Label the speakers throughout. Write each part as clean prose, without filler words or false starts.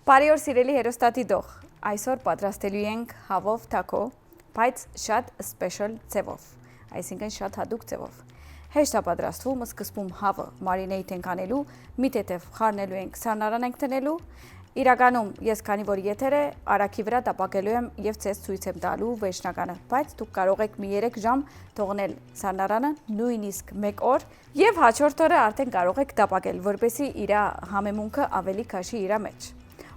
Speaker 1: Բարի օր սիրելի հերոստատիտող, այսօր պատրաստելու ենք հավով թակո, բայց շատ special ձևով, այսինքն շատ հատուկ ձևով։ Հեշտ է պատրաստվում, սկզբում հավը մարինեյթ ենք անելու, մի թեթև խառնելու ենք, սառնարան ենք տնելու։ Իրականում ես քանի որ եթեր է, արագի վրա տապակելու եմ եւ ցես ցույց եմ տալու վերջնականը, բայց դուք կարող եք մի 3 ժամ թողնել սառնարանը, նույնիսկ 1 օր, եւ հաջորդ օրը արդեն կարող եք տապակել, որպեսզի իր համեմունքը ավելի քաշի իր մեջ։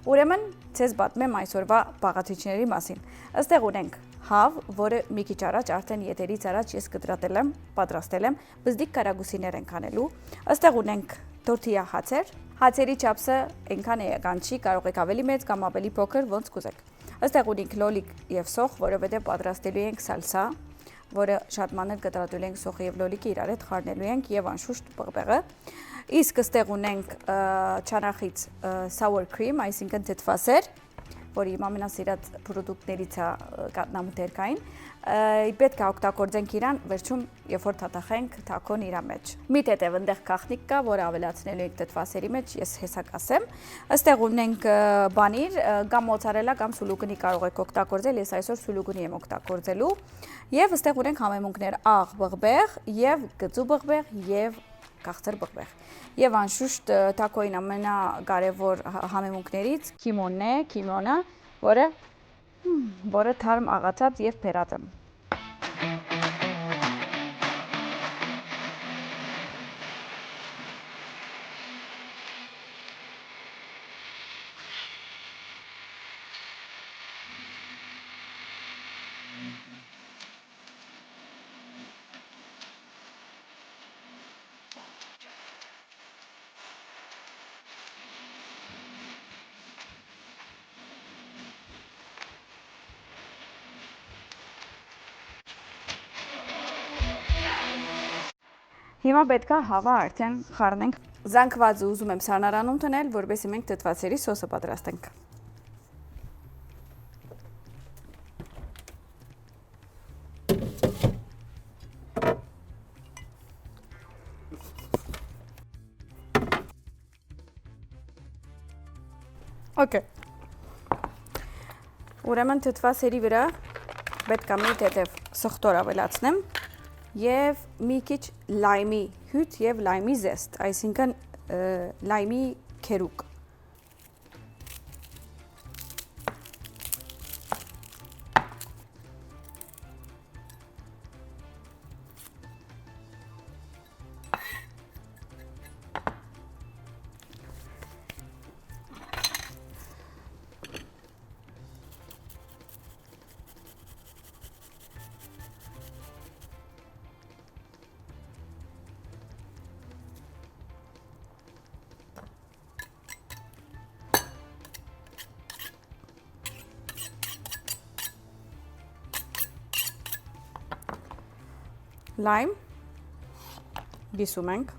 Speaker 1: Ուրեմն ցես պատմեմ եմ այսօրվա բաղադրիչների մասին։ Այստեղ ունենք հավ, որը մի քիչ առաջ արդեն եթերից առաջ ես կտրատել եմ, պատրաստել եմ, բզդիկ կարագուսիներ ենք անելու։ Այստեղ ունենք տորտիա հացեր, հացերի չափսը այնքան էական չի, կարող եք ավելի մեծ կամ ավելի փոքր, ոնց կուզեք։ Այստեղ ունենք լոլիկ եւ սոխ, որովհետեւ պատրաստելու ենք սալսա, որը շատ մանր կտրատելու ենք սոխը եւ լոլիկը իրար հետ խառնելու ենք եւ անշուշտ պղպեղը։ Իսկ այստեղ ունենք չանախից sour cream, այսինքն թթվասեր, որի իմ ամենասիրած պրոդուկտներից է կատնամթերքային, պետք է օգտագործենք իրան, վերջում երբ որ թաթախենք թակոն իր մեջ։ Մի թեթև այնտեղ գաղտնիք կա, որը ավելացնելու ենք թթվասերի մեջ, ես հեսա կասեմ։ Այստեղ ունենք բանիր, կամ մոցարելա կամ սուլուգնի կարող եք օգտագործել, ես այսօր սուլուգնի եմ օգտագործելու։ Եվ այստեղ ունենք համեմունքներ աղ բղբեղ եւ գծու բղբեղ եւ քաղցր բղբեղ։ Եվ անշուշտ թակոյին ամենակարևոր համեմունքներից քիմոնը, որը թարմ աղացած եւ փերած եմ։ Հիմա պետք է հավը արդեն խառնենք։ Զանգվածը ուզում եմ սառնարանում տնել, որպեսզի մենք թթվասերի սոսը պատրաստենք։ Okay։ Ուրեմն թթվասերի վրա պետք է մի թեթև սխտոր ավելացնեմ եւ մի քիչ լայմի հյութ եւ լայմի զեստ, այսինքն լայմի քերուկ։ Լայմ գիսում ենք,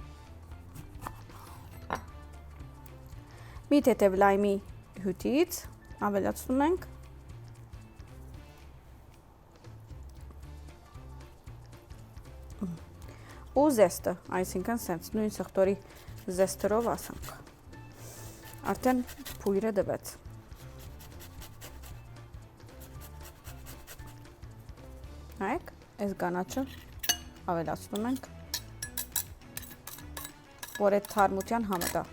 Speaker 1: մի թեթև լայմի հյութից ավելացնում ենք, ու զեստը, այսինքն սենց նույն սխտորի զեստերով ասանք, արդեն փույրը դվեց։ Նայեք, այս գանաչը ավելացնում ենք, որ այդ թարմության համը տա։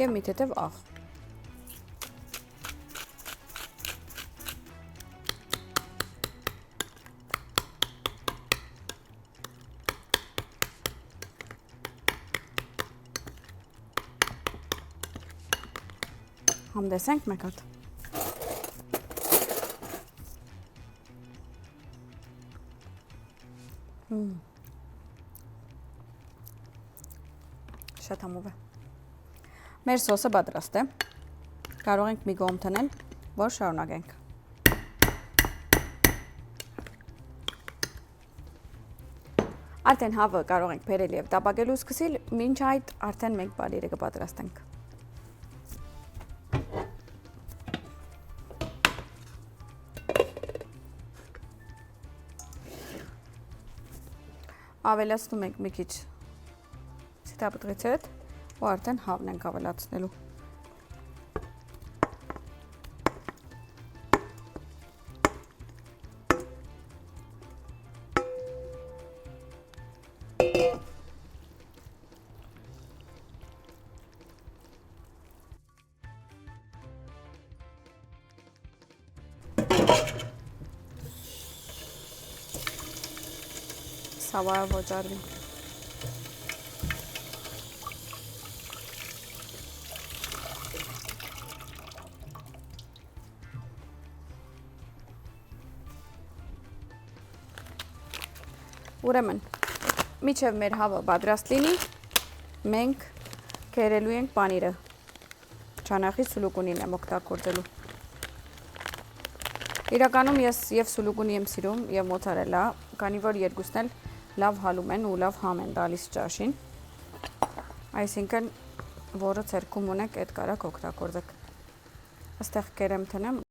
Speaker 1: Եվ մի թեթև աղ։ Համտեսենք մեկ հատ։ Շատ համով է։ Մեր սոսը պատրաստ է։ Կարող ենք մի կողմ տանել, որ շարունակենք։ Արդեն հավը կարող ենք բերել եւ տապակելու սկսել, մինչ այդ արդեն մենք բալիրը կպատրաստենք։ ավելացնում ենք մի քիչ սիտապտրիցետ, ու արդեն հավն ենք ավելացնելու։ Սավարը ոճարվի։ Ուրեմն, միջև մեր հավը պատրաստ լինի, մենք կերելու ենք պանիրը։ Չանախի սուլուկունին եմ օգտագործելու։ Իրականում ես եւ սուլուկունի եմ սիրում եւ մոցարելա, քանի որ երկուսն էլ լավ հալում են ու լավ համ են տալիս ճաշին։ Այսինքն, որը ցերքում ունեք, այդ կարակ օգտագործեք։ Այստեղ կերեմ տնեմ։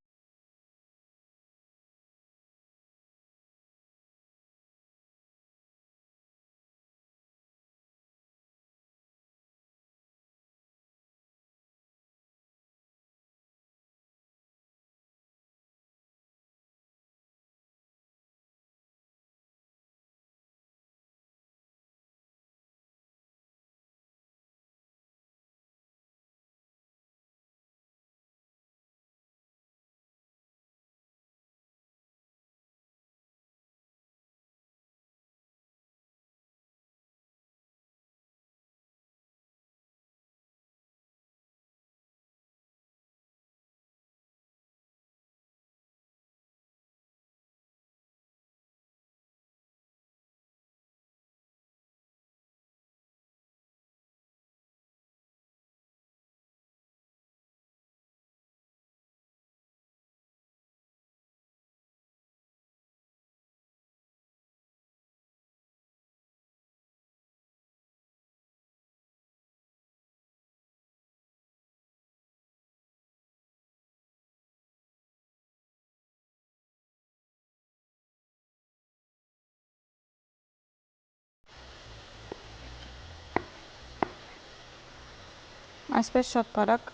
Speaker 1: Այսպես շատ բարակ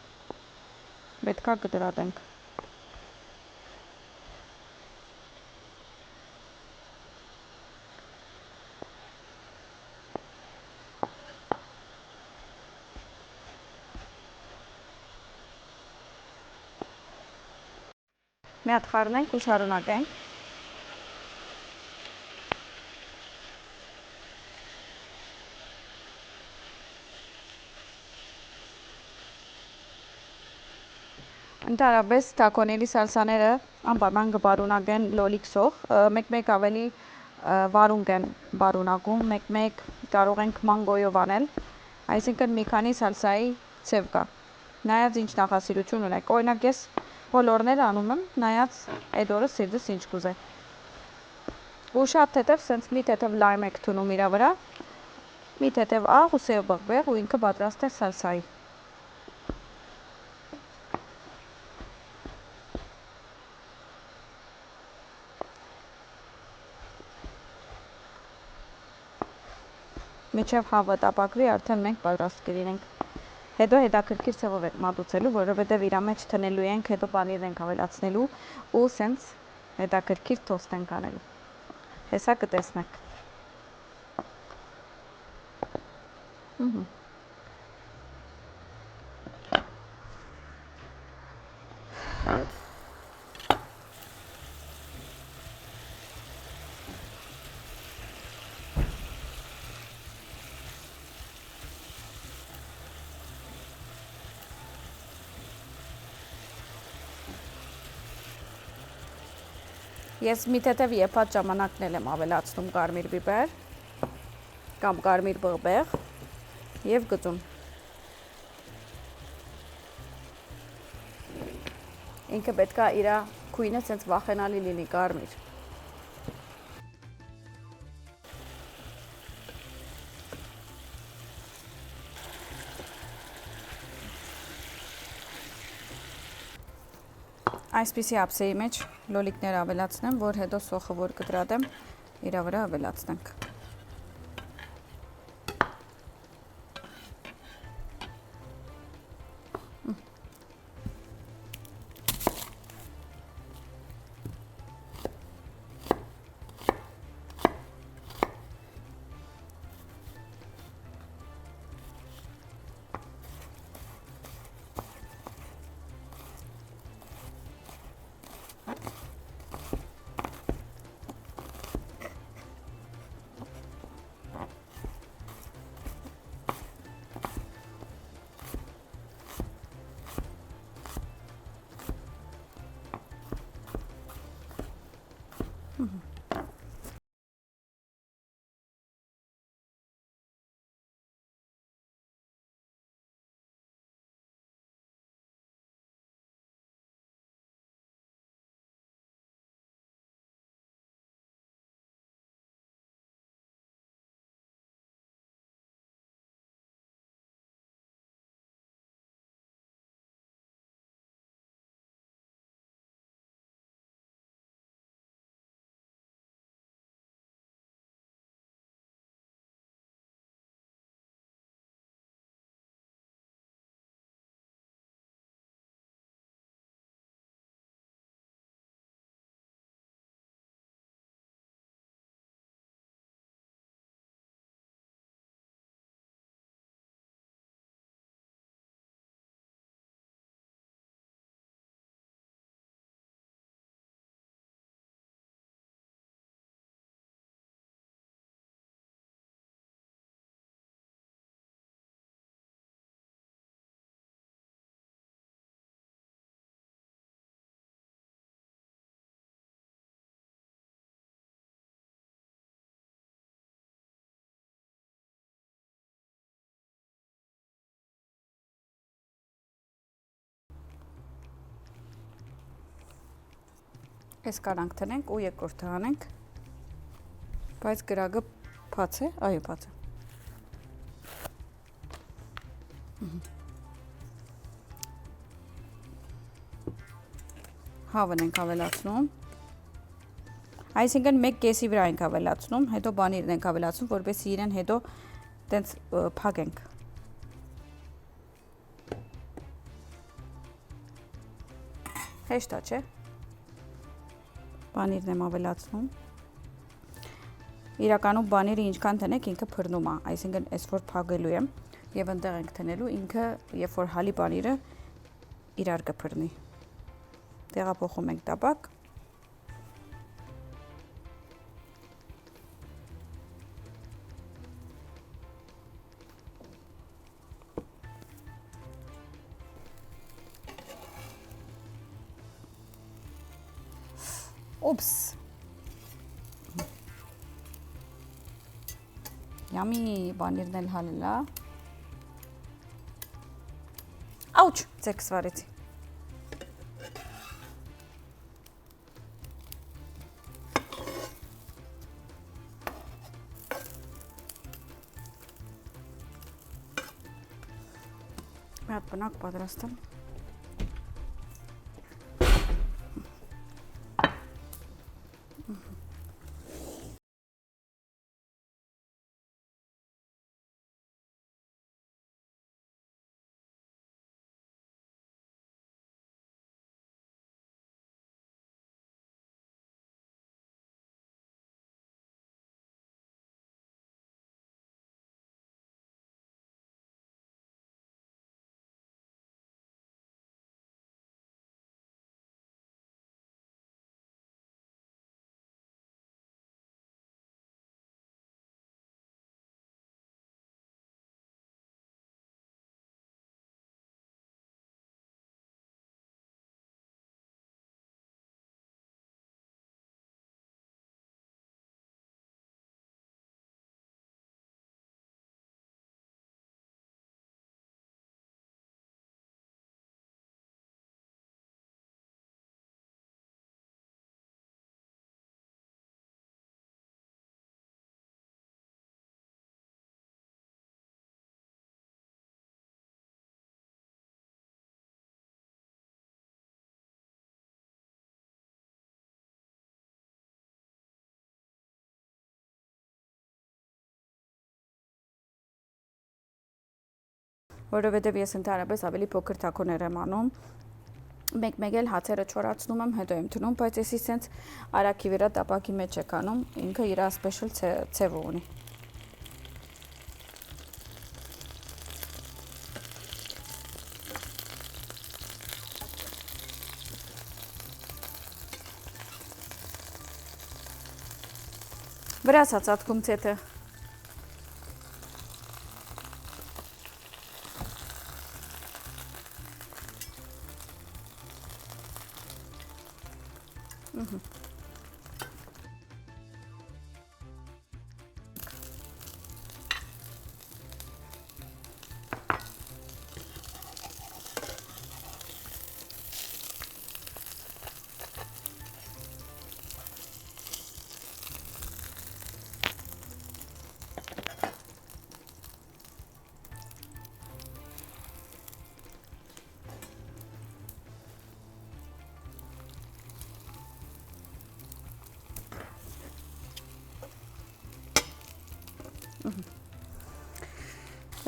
Speaker 1: պետքա կտրատենք։ Մի հատ խառնենք ու շարունակենք։ Ընդհանրապես տակոների սալսաները անպայման կբարունակեն լոլիկսող, մեկ-մեկ ավելի վարունգ են բարունակում, մեկ-մեկ կարող ենք մանգոյով անել, այսինքն մի քանի սալսայի ցև կա։ Նայած ինչ նախասիրություն ունեք։ Օրինակ ես բոլորներ անում եմ, նայած այդ օրը սիրտս ինչ կուզե։ Ու շատ թեթև սենց մի թեթև լայմ եք թունում իրա վրա, մի թեթև աղ ու սև բղբեղ ու ինքը պատրաստ է սալսայի։ Միջև հավը տապակվի, արդեն մենք պատրաստ կլինենք։ Հետո հետաքրքիր ցևով ենք մատուցելու, որովհետև իրա մեջ տնելու ենք, հետո պանիրն ենք ավելացնելու ու սենց հետաքրքիր թոստ ենք անելու։ Հեսա կտեսնեք։ Ես մի թեթև եփած ժամանակն եմ ավելացնում կարմիր բիբեր կամ կարմիր բղբեղ եւ գծում։ Ինքը պետքա իր քույնը ցենց վախենալի լինի կարմիր։ Այսպիսի ափսեի մեջ լոլիկներ ավելացնեմ, որ հետո սոխը որ կտրատեմ, իրա վրա ավելացնենք։ Այս կարանք տնենք ու երկրորդը հանենք, բայց գրագը բաց է, այո բաց է։ Հավն ենք ավելացնում, այսինքն մեկ կեսի վրա ենք ավելացնում, հետո բանիրն ենք ավելացնում, որպեսզի իրեն հետո տենց փակենք։ Հեշտ է, չէ՞։ Բանիրն եմ ավելացնում։ Իրականում բանիրը ինչքան տնեք, ինքը փռնում է, այսինքն այս որ փակելու եմ եւ այնտեղ ենք տնելու, ինքը երբ որ հալի բանիրը իրար կփռնի։ Տեղափոխում ենք տապակ։ Օպս։ Յամի բանիրն էլ հալել է։ Աուչ, ձեքս վարեցի։ Մի հատ բնակ պատրաստեմ։ Որովհետև ես ընդհանրապես ավելի փոքր թաքոներ եմ անում, մեկ-մեկ էլ հացերը չորացնում եմ, հետո եմ դնում, բայց էսի սենց արագի վրա տապակի մեջ եք անում, ինքը իր սպեշալ ցևը ունի։ Վրաս հացատքում ցեթը։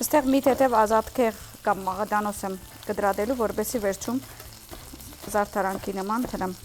Speaker 1: Այստեղ մի թեթև ազատքեղ կամ մաղադանոս եմ կդրադելու, որպեսզի վերջում զարդարանքի նման տնեմ։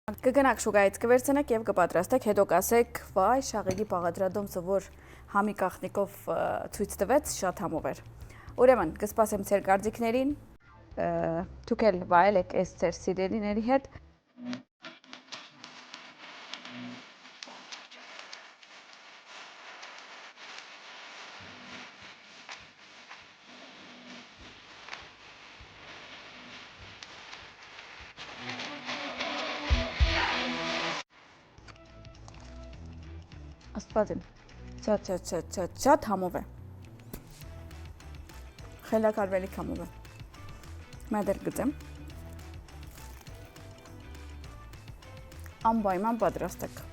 Speaker 1: Կգնաք շուկայից կվերցնեք եւ կպատրաստեք, հետո կասեք, վայ, շաղերի բաղադրադոմսը, որ համի կախնիկով ցույց տվեց, շատ համով էր։ Ուրեմն, կսպասեմ ձեր կարծիքներին, դուք էլ վայելեք այս ձեր սիրելիների հետ։ Աստվածին, շատ համով է, խելակարվելիք համով է, մադեր գծեմ, անպայման պատրաստեք,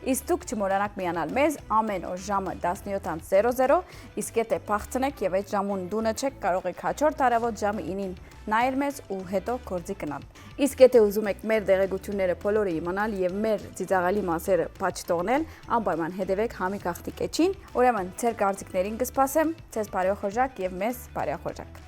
Speaker 1: իսկ դուք չմոռանաք միանալ մեզ ամեն օր ժամը 17:00, իսկ եթե փախցնեք եւ այդ ժամուն դունը չեք, կարող եք հաջորդ առավոտ ժամը 9-ին նայել մեզ ու հետո գործի գնալ։ Իսկ եթե ուզում եք մեր դեղեցությունները բոլորը իմանալ եւ մեր ծիծաղալի մասերը բաց թողնել, անպայման հետևեք համի գաղտնի կեչին։ Ուրեմն, ձեր կարծիքներին կսպասեմ, ցեզ բարեխորժակ եւ մեզ բարեխորժակ։